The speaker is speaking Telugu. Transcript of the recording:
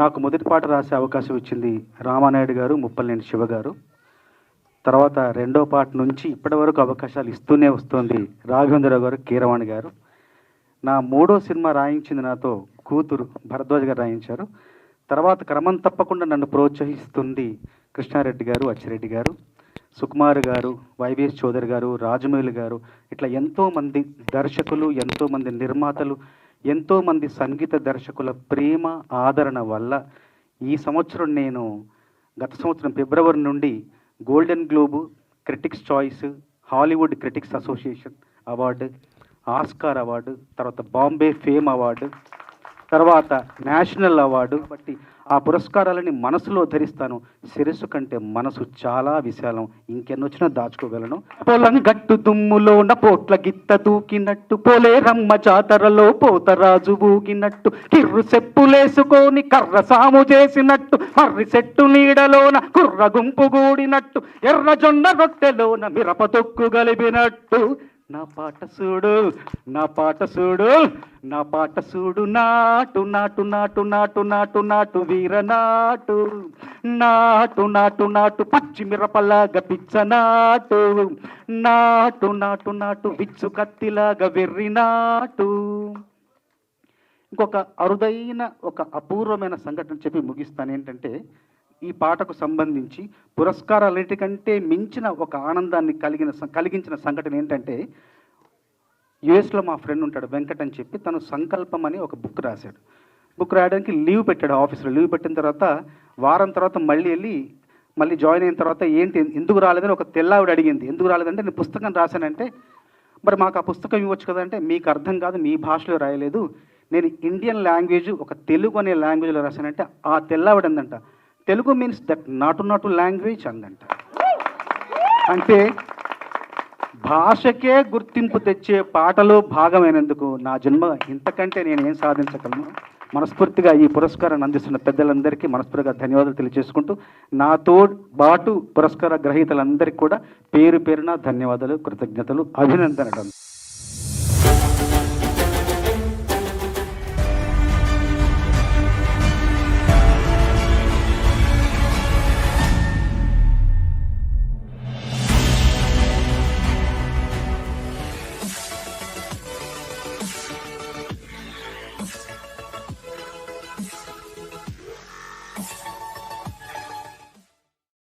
నాకు మొదటి పాట రాసే అవకాశం ఇచ్చింది రామానాయుడు గారు, ముప్పలనేని శివ గారు. తర్వాత రెండో పాట నుంచి ఇప్పటి వరకు అవకాశాలు ఇస్తూనే వస్తుంది రాఘవేంద్రరావు గారు, కీరవాణి గారు. నా మూడో సినిమా రాయించింది నాతో కూతురు భరద్వాజ్ గారు రాయించారు. తర్వాత క్రమం తప్పకుండా నన్ను ప్రోత్సహిస్తుంది కృష్ణారెడ్డి గారు, అచ్చిరెడ్డి గారు, సుకుమార్ గారు, వైవిఎస్ చౌదరి గారు, రాజమౌళి గారు, ఇట్లా ఎంతోమంది దర్శకులు, ఎంతోమంది నిర్మాతలు, ఎంతోమంది సంగీత దర్శకుల ప్రేమ ఆదరణ వల్ల ఈ సంవత్సరం నేను గత సంవత్సరం ఫిబ్రవరి నుండి golden globe, critics choice, Hollywood critics association award, Oscar award, తర్వాత బాంబే ఫేమ్ అవార్డు, తర్వాత నేషనల్ అవార్డు. బట్టి ఆ పురస్కారాలని మనసులో ధరిస్తాను. శిరస్సు కంటే మనసు చాలా విశాలం, ఇంకెన్నొచ్చినా దాచుకోగలను. పొలం గట్టు దుమ్ములోన పోట్ల గిత్త దూకినట్టు, పోలే రమ్మ జాతరలో పోతరాజు ఊగినట్టు, కిర్రు చెప్పులేసుకొని కర్ర సాము చేసినట్టు, మర్రి చెట్టు నీడలోన కుర్ర గుంపు గూడినట్టు, ఎర్ర జొన్న రొట్టెలోన మిరప తొక్కు గలిపినట్టు, నా పాట చూడు, నా పాట చూడు, నా పాట చూడు, నాటు నాటు నాటు నాటు నాటు నాటు వీర నాటు, నాటు నాటు నాటు పచ్చి మిరపలాగా పిచ్చ నాటు, నాటు నాటు నాటు విచ్చు కత్తిలాగా వెర్రి నాటు. ఇంకొక అరుదైన ఒక అపూర్వమైన సంఘటన చెప్పి ముగిస్తాను. ఏంటంటే ఈ పాటకు సంబంధించి పురస్కారాలన్నిటికంటే మించిన ఒక ఆనందాన్ని కలిగించిన సంఘటన ఏంటంటే, యుఎస్లో మా ఫ్రెండ్ ఉంటాడు వెంకట్ అని చెప్పి, తను సంకల్పం అని ఒక బుక్ రాశాడు. బుక్ రాయడానికి లీవ్ పెట్టాడు ఆఫీస్లో. లీవ్ పెట్టిన తర్వాత వారం తర్వాత మళ్ళీ జాయిన్ అయిన తర్వాత ఏంటి ఎందుకు రాలేదని ఒక తెల్లావిడ అడిగింది. ఎందుకు రాలేదంటే నేను పుస్తకం రాశానంటే, మరి మాకు ఆ పుస్తకం ఇవ్వచ్చు కదా అంటే, మీకు అర్థం కాదు, మీ భాషలో రాయలేదు, నేను ఇండియన్ లాంగ్వేజ్ ఒక తెలుగు అనే లాంగ్వేజ్లో రాశానంటే, ఆ తెల్లావిడ అందంట తెలుగు మీన్స్ దట్ నాటు లాంగ్వేజ్ అందంట. అంటే భాషకే గుర్తింపు తెచ్చే పాటలో భాగమైనందుకు నా జన్మ ఇంతకంటే నేను ఏం సాధించగలను. మనస్ఫూర్తిగా ఈ పురస్కారాన్ని అందిస్తున్న పెద్దలందరికీ మనస్ఫూర్తిగా ధన్యవాదాలు తెలియజేసుకుంటూ, నాతో పాటు పురస్కార గ్రహీతలందరికీ కూడా పేరు పేరున ధన్యవాదాలు, కృతజ్ఞతలు, అభినందనలు.